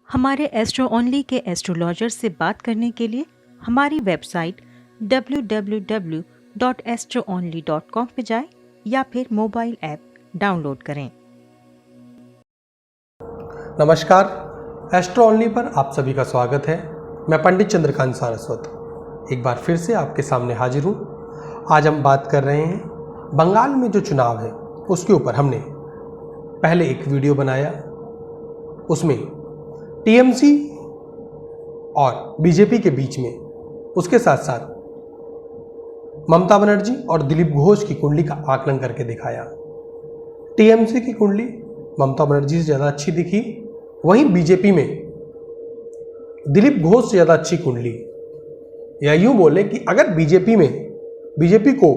हमारे astro only के astrologer से बात करने के लिए हमारी वेबसाइट www.astroonly.com पे जाएं या फिर मोबाइल ऐप डाउनलोड करें। नमस्कार, एस्ट्रो ओनली पर आप सभी का स्वागत है। मैं पंडित चंद्रकांत सारस्वत एक बार फिर से आपके सामने हाजिर हूँ। आज हम बात कर रहे हैं बंगाल में जो चुनाव है उसके ऊपर। हमने पहले एक वीडियो बनाया, उसमें टीएमसी और बीजेपी के बीच में, उसके साथ साथ ममता बनर्जी और दिलीप घोष की कुंडली का आकलन करके दिखाया। टीएमसी की कुंडली ममता बनर्जी से ज़्यादा अच्छी दिखी, वहीं बीजेपी में दिलीप घोष से ज़्यादा अच्छी कुंडली, या यूं बोले कि अगर बीजेपी को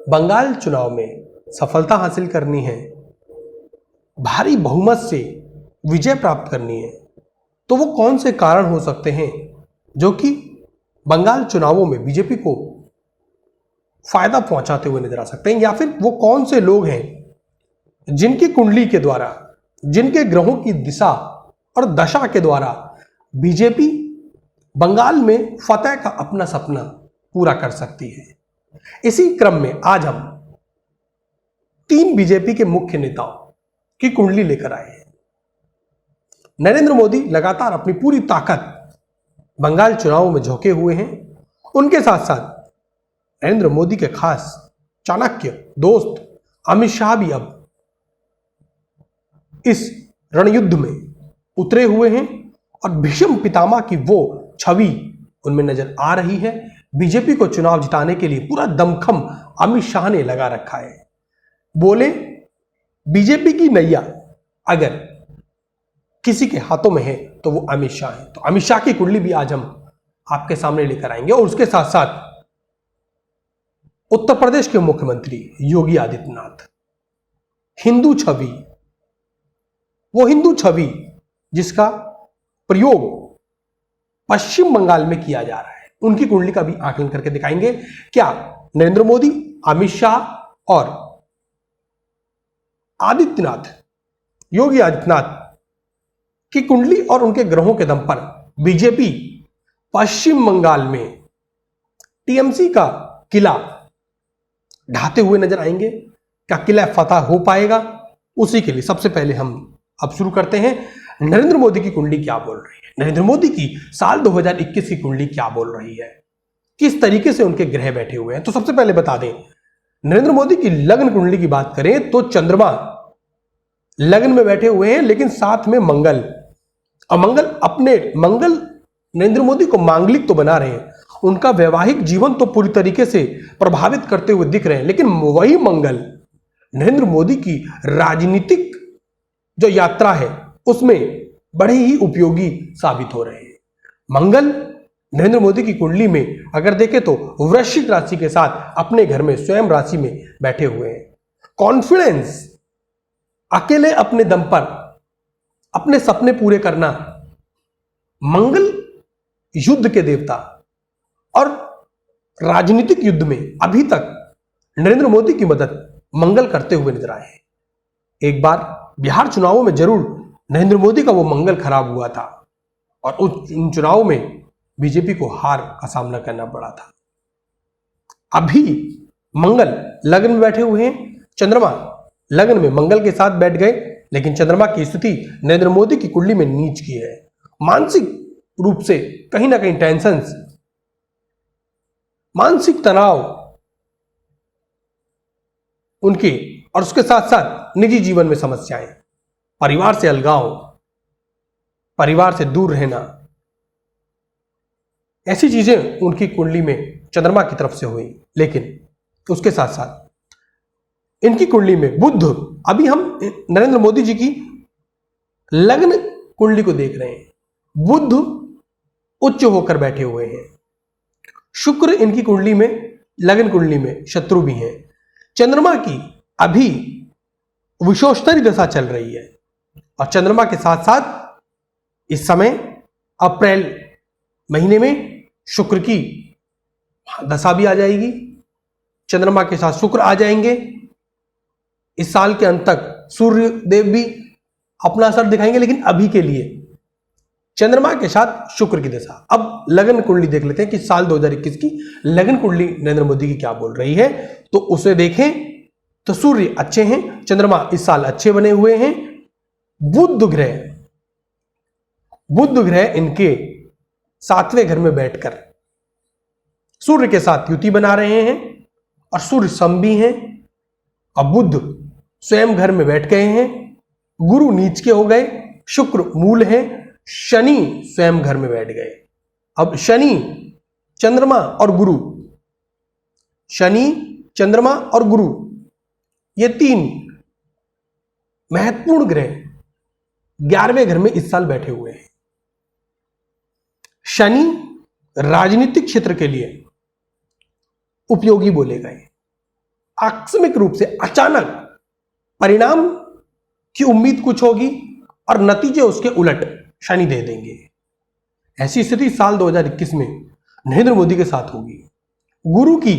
बंगाल चुनाव में सफलता हासिल करनी है, भारी बहुमत से विजय प्राप्त करनी है, तो वो कौन से कारण हो सकते हैं जो कि बंगाल चुनावों में बीजेपी को फायदा पहुंचाते हुए नजर आ सकते हैं, या फिर वो कौन से लोग हैं जिनकी कुंडली के द्वारा, जिनके ग्रहों की दिशा और दशा के द्वारा बीजेपी बंगाल में फतह का अपना सपना पूरा कर सकती है। इसी क्रम में आज हम 3 बीजेपी के मुख्य नेताओं की कुंडली लेकर आए हैं। नरेंद्र मोदी लगातार अपनी पूरी ताकत बंगाल चुनावों में झोंके हुए हैं। उनके साथ साथ नरेंद्र मोदी के खास चाणक्य दोस्त अमित शाह भी अब इस रणयुद्ध में उतरे हुए हैं और भीष्म पितामह की वो छवि उनमें नजर आ रही है। बीजेपी को चुनाव जिताने के लिए पूरा दमखम अमित शाह ने लगा रखा है। बोले बीजेपी की नैया अगर किसी के हाथों में है तो वो अमित शाह है। तो अमित शाह की कुंडली भी आज हम आपके सामने लेकर आएंगे। और उसके साथ साथ उत्तर प्रदेश के मुख्यमंत्री योगी आदित्यनाथ, हिंदू छवि, वो हिंदू छवि जिसका प्रयोग पश्चिम बंगाल में किया जा रहा है, उनकी कुंडली का भी आकलन करके दिखाएंगे। क्या नरेंद्र मोदी, अमित शाह और योगी आदित्यनाथ की कुंडली और उनके ग्रहों के दम पर बीजेपी पश्चिम बंगाल में टीएमसी का किला ढाते हुए नजर आएंगे? क्या किला फतह हो पाएगा? उसी के लिए सबसे पहले हम अब शुरू करते हैं। नरेंद्र मोदी की कुंडली क्या बोल रही है, नरेंद्र मोदी की साल 2021 की कुंडली क्या बोल रही है, किस तरीके से उनके ग्रह बैठे हुए हैं। तो सबसे पहले बता दें, नरेंद्र मोदी की लग्न कुंडली की बात करें तो चंद्रमा लग्न में बैठे हुए हैं, लेकिन साथ में मंगल, और मंगल नरेंद्र मोदी को मांगलिक तो बना रहे हैं, उनका वैवाहिक जीवन तो पूरी तरीके से प्रभावित करते हुए दिख रहे हैं, लेकिन वही मंगल नरेंद्र मोदी की राजनीतिक जो यात्रा है उसमें बड़े ही उपयोगी साबित हो रहे हैं। मंगल नरेंद्र मोदी की कुंडली में अगर देखें तो वृश्चिक राशि के साथ अपने घर में स्वयं राशि में बैठे हुए हैं। कॉन्फिडेंस, अकेले अपने दम पर अपने सपने पूरे करना, मंगल युद्ध के देवता और राजनीतिक युद्ध में अभी तक नरेंद्र मोदी की मदद मंगल करते हुए नजर आए हैं। एक बार बिहार चुनावों में जरूर नरेंद्र मोदी का वो मंगल खराब हुआ था और उन चुनावों में बीजेपी को हार का सामना करना पड़ा था। अभी मंगल लग्न में बैठे हुए हैं, चंद्रमा लग्न में मंगल के साथ बैठ गए, लेकिन चंद्रमा की स्थिति नरेंद्र मोदी की कुंडली में नीच की है। मानसिक रूप से कहीं ना कहीं टेंशंस, मानसिक तनाव उनके, और उसके साथ साथ निजी जीवन में समस्याएं, परिवार से अलगाव, परिवार से दूर रहना, ऐसी चीजें उनकी कुंडली में चंद्रमा की तरफ से हुई। लेकिन उसके साथ साथ इनकी कुंडली में बुध, अभी हम नरेंद्र मोदी जी की लग्न कुंडली को देख रहे हैं, बुध उच्च होकर बैठे हुए हैं, शुक्र इनकी कुंडली में, लग्न कुंडली में शत्रु भी हैं, चंद्रमा की अभी विषोत्तरी दशा चल रही है, और चंद्रमा के साथ साथ इस समय अप्रैल महीने में शुक्र की दशा भी आ जाएगी, चंद्रमा के साथ शुक्र आ जाएंगे। इस साल के अंत तक सूर्य देव भी अपना असर दिखाएंगे, लेकिन अभी के लिए चंद्रमा के साथ शुक्र की दशा। अब लगन कुंडली देख लेते हैं कि साल 2021 की लगन कुंडली नरेंद्र मोदी की क्या बोल रही है। तो उसे देखें तो सूर्य अच्छे हैं, चंद्रमा इस साल अच्छे बने हुए हैं, बुध ग्रह इनके 7वें घर में बैठकर सूर्य के साथ युति बना रहे हैं और सूर्य सम भी हैं, अब बुध स्वयं घर में बैठ गए हैं, गुरु नीच के हो गए, शुक्र मूल है, शनि स्वयं घर में बैठ गए। अब शनि चंद्रमा और गुरु ये 3 महत्वपूर्ण ग्रह 11वें घर में इस साल बैठे हुए हैं। शनि राजनीतिक क्षेत्र के लिए उपयोगी बोले गए। आकस्मिक रूप से अचानक परिणाम की उम्मीद कुछ होगी और नतीजे उसके उलट शनि दे देंगे। ऐसी स्थिति साल 2021 में नरेंद्र मोदी के साथ होगी। गुरु की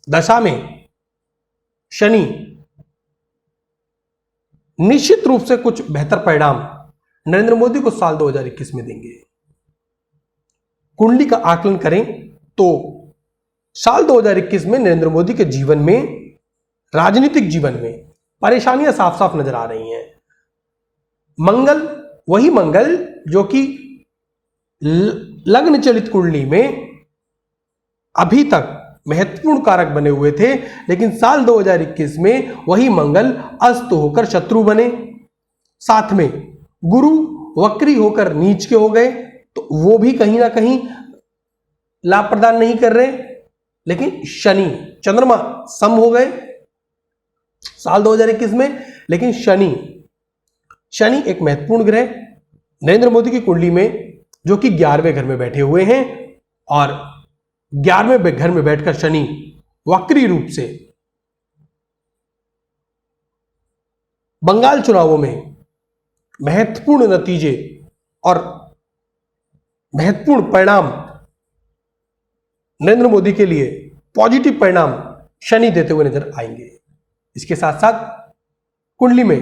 दशा में शनि निश्चित रूप से कुछ बेहतर परिणाम नरेंद्र मोदी को साल 2021 में देंगे। कुंडली का आकलन करें तो साल 2021 में नरेंद्र मोदी के जीवन में, राजनीतिक जीवन में परेशानियां साफ साफ नजर आ रही हैं। मंगल, वही मंगल जो कि लग्न चलित कुंडली में अभी तक महत्वपूर्ण कारक बने हुए थे, लेकिन साल 2021 में वही मंगल अस्त होकर शत्रु बने, साथ में गुरु वक्री होकर नीच के हो गए, तो वो भी कहीं ना कहीं लाभ प्रदान नहीं कर रहे। लेकिन शनि चंद्रमा सम हो गए साल 2021 में, लेकिन शनि एक महत्वपूर्ण ग्रह नरेंद्र मोदी की कुंडली में जो कि 11वें घर में बैठे हुए हैं, और 11वें घर में बैठकर शनि वक्री रूप से बंगाल चुनावों में महत्वपूर्ण नतीजे और महत्वपूर्ण परिणाम नरेंद्र मोदी के लिए पॉजिटिव परिणाम शनि देते हुए नजर आएंगे। इसके साथ साथ कुंडली में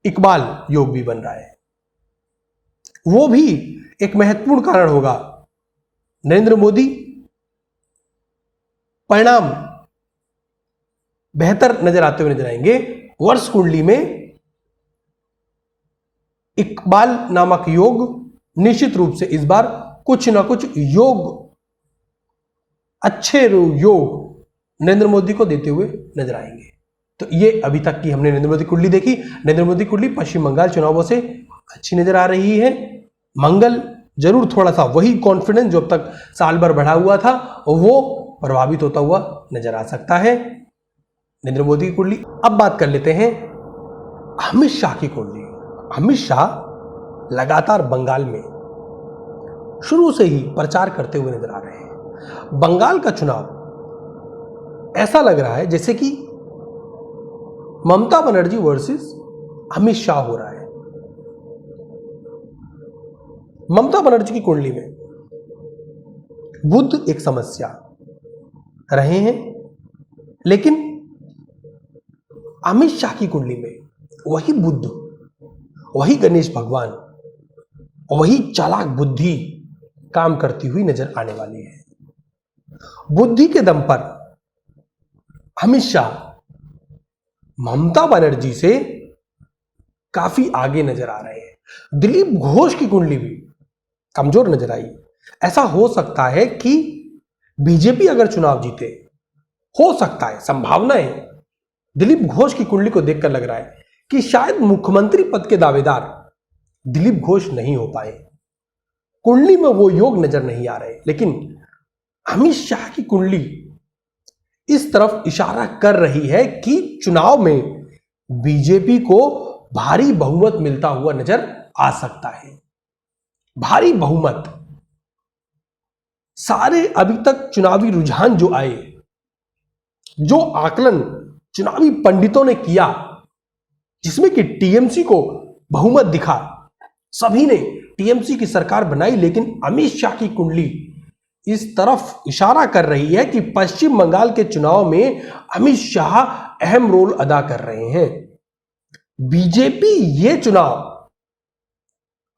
इकबाल योग भी बन रहा है, वो भी एक महत्वपूर्ण कारण होगा। नरेंद्र मोदी परिणाम बेहतर नजर आते हुए नजर आएंगे। वर्ष कुंडली में इकबाल नामक योग निश्चित रूप से इस बार कुछ ना कुछ अच्छे योग नरेंद्र मोदी को देते हुए नजर आएंगे। तो ये अभी तक की हमने नरेंद्र मोदी कुंडली देखी। नरेंद्र मोदी कुंडली पश्चिम बंगाल चुनावों से अच्छी नजर आ रही है। मंगल जरूर थोड़ा सा वही कॉन्फिडेंस जो अब तक साल भर बढ़ा हुआ था वो प्रभावित होता हुआ नजर आ सकता है नरेंद्र मोदी की कुंडली। अब बात कर लेते हैं अमित शाह की कुंडली। अमित शाह लगातार बंगाल में शुरू से ही प्रचार करते हुए नजर आ रहे हैं। बंगाल का चुनाव ऐसा लग रहा है जैसे कि ममता बनर्जी वर्सेस अमित शाह हो रहा है। ममता बनर्जी की कुंडली में बुध एक समस्या रहे हैं, लेकिन अमित शाह की कुंडली में वही बुध, वही गणेश भगवान, वही चालाक बुद्धि काम करती हुई नजर आने वाली है। बुद्धि के दम पर अमित शाह ममता बनर्जी से काफी आगे नजर आ रहे हैं। दिलीप घोष की कुंडली भी कमजोर नजर आई। ऐसा हो सकता है कि बीजेपी अगर चुनाव जीते, हो सकता है, संभावना है, दिलीप घोष की कुंडली को देखकर लग रहा है कि शायद मुख्यमंत्री पद के दावेदार दिलीप घोष नहीं हो पाए। कुंडली में वो योग नजर नहीं आ रहे, लेकिन अमित शाह की कुंडली इस तरफ इशारा कर रही है कि चुनाव में बीजेपी को भारी बहुमत मिलता हुआ नजर आ सकता है। भारी बहुमत, सारे अभी तक चुनावी रुझान जो आए, जो आकलन चुनावी पंडितों ने किया, जिसमें कि टीएमसी को बहुमत दिखा, सभी ने टीएमसी की सरकार बनाई, लेकिन अमित शाह की कुंडली इस तरफ इशारा कर रही है कि पश्चिम बंगाल के चुनाव में अमित शाह अहम रोल अदा कर रहे हैं। बीजेपी ये चुनाव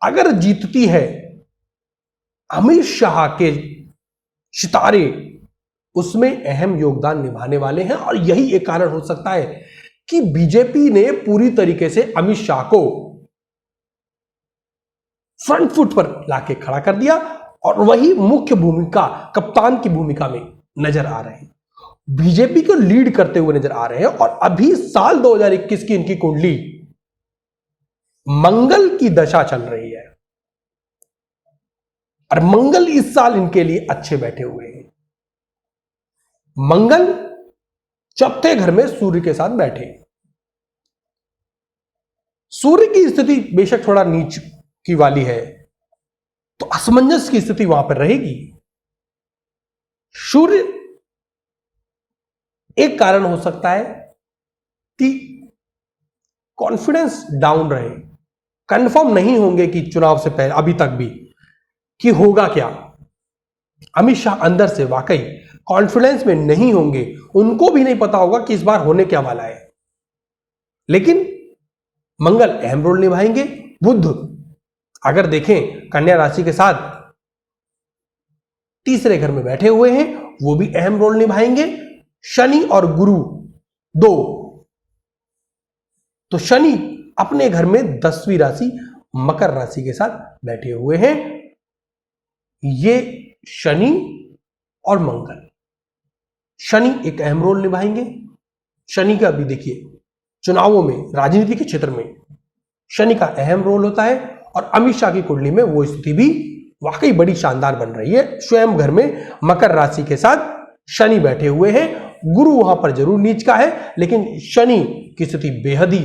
अगर जीतती है अमित शाह के सितारे उसमें अहम योगदान निभाने वाले हैं और यही एक कारण हो सकता है कि बीजेपी ने पूरी तरीके से अमित शाह को फ्रंट फुट पर लाके खड़ा कर दिया और वही मुख्य भूमिका, कप्तान की भूमिका में नजर आ रहे हैं, बीजेपी को लीड करते हुए नजर आ रहे हैं। और अभी साल 2021 की इनकी कुंडली मंगल की दशा चल रही है और मंगल इस साल इनके लिए अच्छे बैठे हुए हैं। मंगल चौथे घर में सूर्य के साथ बैठे। सूर्य की स्थिति बेशक थोड़ा नीच की वाली है, तो असमंजस की स्थिति वहां पर रहेगी। सूर्य एक कारण हो सकता है कि कॉन्फिडेंस डाउन रहे, कंफर्म नहीं होंगे कि चुनाव से पहले अभी तक भी कि होगा क्या। अमित शाह अंदर से वाकई कॉन्फिडेंस में नहीं होंगे, उनको भी नहीं पता होगा कि इस बार होने क्या वाला है। लेकिन मंगल अहम रोल निभाएंगे। बुध अगर देखें कन्या राशि के साथ तीसरे घर में बैठे हुए हैं, वो भी अहम रोल निभाएंगे। शनि और गुरु दो, तो शनि अपने घर में 10वीं राशि मकर राशि के साथ बैठे हुए हैं। ये शनि और मंगल, शनि एक अहम रोल निभाएंगे। शनि का भी देखिए चुनावों में, राजनीति के क्षेत्र में शनि का अहम रोल होता है और अमित शाह की कुंडली में वो स्थिति भी वाकई बड़ी शानदार बन रही है। स्वयं घर में मकर राशि के साथ शनि बैठे हुए हैं। गुरु वहां पर जरूर नीच का है, लेकिन शनि की स्थिति बेहद ही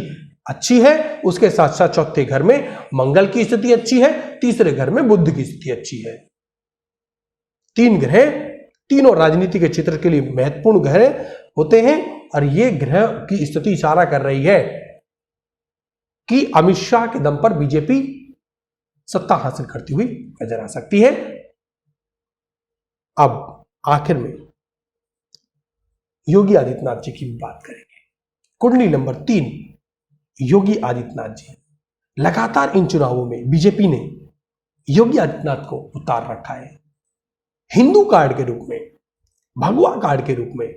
अच्छी है। उसके साथ साथ चौथे घर में मंगल की स्थिति अच्छी है, तीसरे घर में बुध की स्थिति अच्छी है। तीन ग्रह तीनों राजनीति के क्षेत्र के लिए महत्वपूर्ण ग्रह होते हैं और ये ग्रह की स्थिति इशारा कर रही है कि अमित शाह के दम पर बीजेपी सत्ता हासिल करती हुई नजर आ सकती है। अब आखिर में योगी आदित्यनाथ जी की बात करेंगे। कुंडली नंबर 3 योगी आदित्यनाथ जी। लगातार इन चुनावों में बीजेपी ने योगी आदित्यनाथ को उतार रखा है। हिंदू कार्ड के रूप में, भगवा कार्ड के रूप में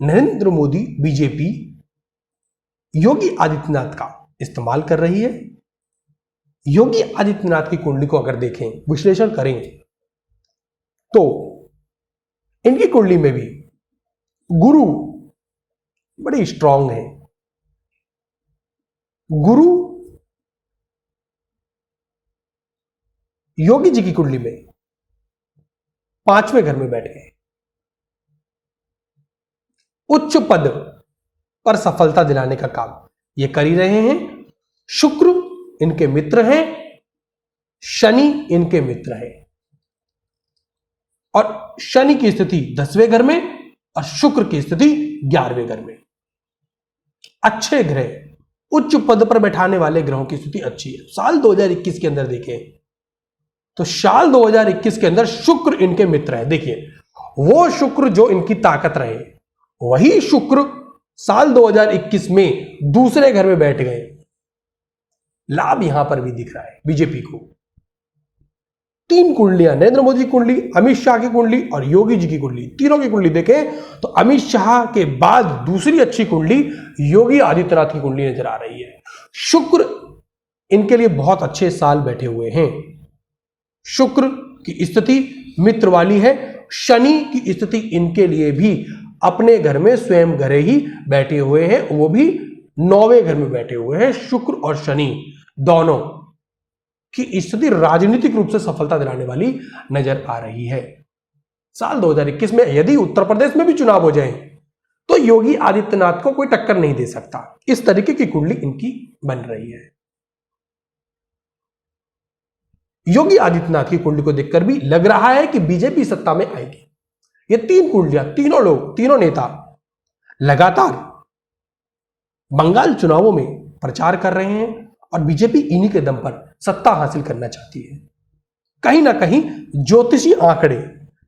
नरेंद्र मोदी बीजेपी योगी आदित्यनाथ का इस्तेमाल कर रही है। योगी आदित्यनाथ की कुंडली को अगर देखें, विश्लेषण करें, तो इनकी कुंडली में भी गुरु बड़े स्ट्रांग है। गुरु योगी जी की कुंडली में 5वें घर में बैठ गए। उच्च पद पर सफलता दिलाने का काम ये कर ही रहे हैं। शुक्र इनके मित्र हैं, शनि इनके मित्र हैं और शनि की स्थिति 10वें घर में और शुक्र की स्थिति 11वें घर में। अच्छे ग्रह, उच्च पद पर बैठाने वाले ग्रहों की स्थिति अच्छी है। साल 2021 के अंदर देखें तो साल 2021 के अंदर शुक्र इनके मित्र है। देखिए वो शुक्र जो इनकी ताकत रहे, वही शुक्र साल 2021 में दूसरे घर में बैठ गए। लाभ यहां पर भी दिख रहा है बीजेपी को। 3 कुंडलियां, नरेंद्र मोदी की कुंडली, अमित शाह की कुंडली और योगी जी की कुंडली, तीनों की कुंडली देखें तो अमित शाह के बाद दूसरी अच्छी कुंडली योगी आदित्यनाथ की कुंडली नजर आ रही है। शुक्र इनके लिए बहुत अच्छे साल बैठे हुए हैं। शुक्र की स्थिति मित्र वाली है। शनि की स्थिति इनके लिए भी अपने घर में स्वयं घरे ही बैठे हुए हैं, वो भी 9वें घर में बैठे हुए हैं। शुक्र और शनि दोनों की स्थिति राजनीतिक रूप से सफलता दिलाने वाली नजर आ रही है। साल 2021 में यदि उत्तर प्रदेश में भी चुनाव हो जाए तो योगी आदित्यनाथ को कोई टक्कर नहीं दे सकता। इस तरीके की कुंडली इनकी बन रही है। योगी आदित्यनाथ की कुंडली को देखकर भी लग रहा है कि बीजेपी सत्ता में आएगी। ये 3 कुंडलियां, तीनों लोग, तीनों नेता लगातार बंगाल चुनावों में प्रचार कर रहे हैं और बीजेपी इन्हीं के दम पर सत्ता हासिल करना चाहती है। कहीं ना कहीं ज्योतिषी आंकड़े,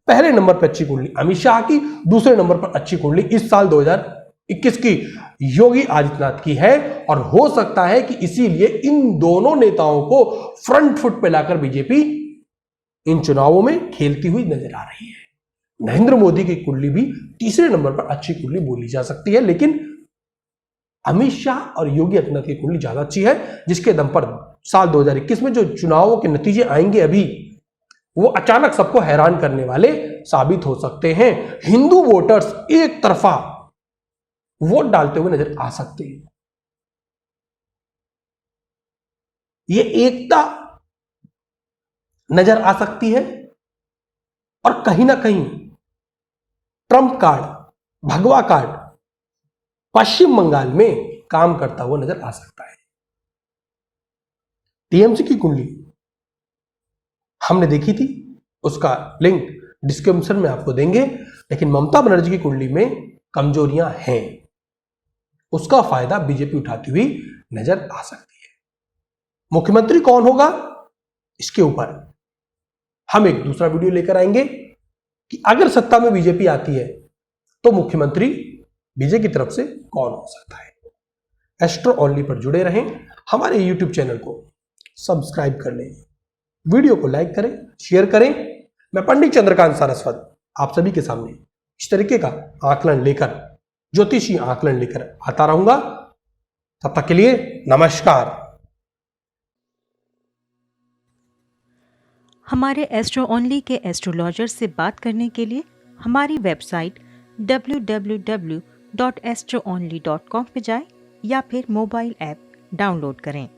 पहले नंबर पर अच्छी कुंडली अमित शाह की, दूसरे नंबर पर अच्छी कुंडली इस साल 2021 की योगी आदित्यनाथ की है और हो सकता है कि इसीलिए इन दोनों नेताओं को फ्रंट फुट पे लाकर बीजेपी इन चुनावों में खेलती हुई नजर आ रही है। नरेंद्र मोदी की कुंडली भी तीसरे नंबर पर अच्छी कुंडली बोली जा सकती है, लेकिन अमित शाह और योगी आदित्यनाथ की कुंडली ज्यादा अच्छी है, जिसके दम पर साल 2021 में जो चुनावों के नतीजे आएंगे अभी, वो अचानक सबको हैरान करने वाले साबित हो सकते हैं। हिंदू वोटर्स एक तरफा वोट डालते हुए नजर आ सकते हैं। ये एकता नजर आ सकती है और कहीं ना कहीं ट्रंप कार्ड, भगवा कार्ड पश्चिम बंगाल में काम करता हुआ नजर आ सकता है। टीएमसी की कुंडली हमने देखी थी, उसका लिंक डिस्क्रिप्शन में आपको देंगे, लेकिन ममता बनर्जी की कुंडली में कमजोरियां हैं, उसका फायदा बीजेपी उठाती हुई नजर आ सकती है। मुख्यमंत्री कौन होगा, इसके ऊपर हम एक दूसरा वीडियो लेकर आएंगे कि अगर सत्ता में बीजेपी आती है तो मुख्यमंत्री बीजेपी की तरफ से कौन हो सकता है। एस्ट्रो ओनली पर जुड़े रहें, हमारे यूट्यूब चैनल को सब्सक्राइब कर लें, वीडियो को लाइक करें, शेयर करें। मैं पंडित चंद्रकांत सारस्वत आप सभी के सामने इस तरीके का आकलन लेकर, ज्योतिषी आकलन लेकर आता रहूंगा। तब तक के लिए नमस्कार। हमारे एस्ट्रो ओनली के एस्ट्रोलॉजर से बात करने के लिए हमारी वेबसाइट www.astroonly.com पे जाएं या फिर मोबाइल ऐप डाउनलोड करें।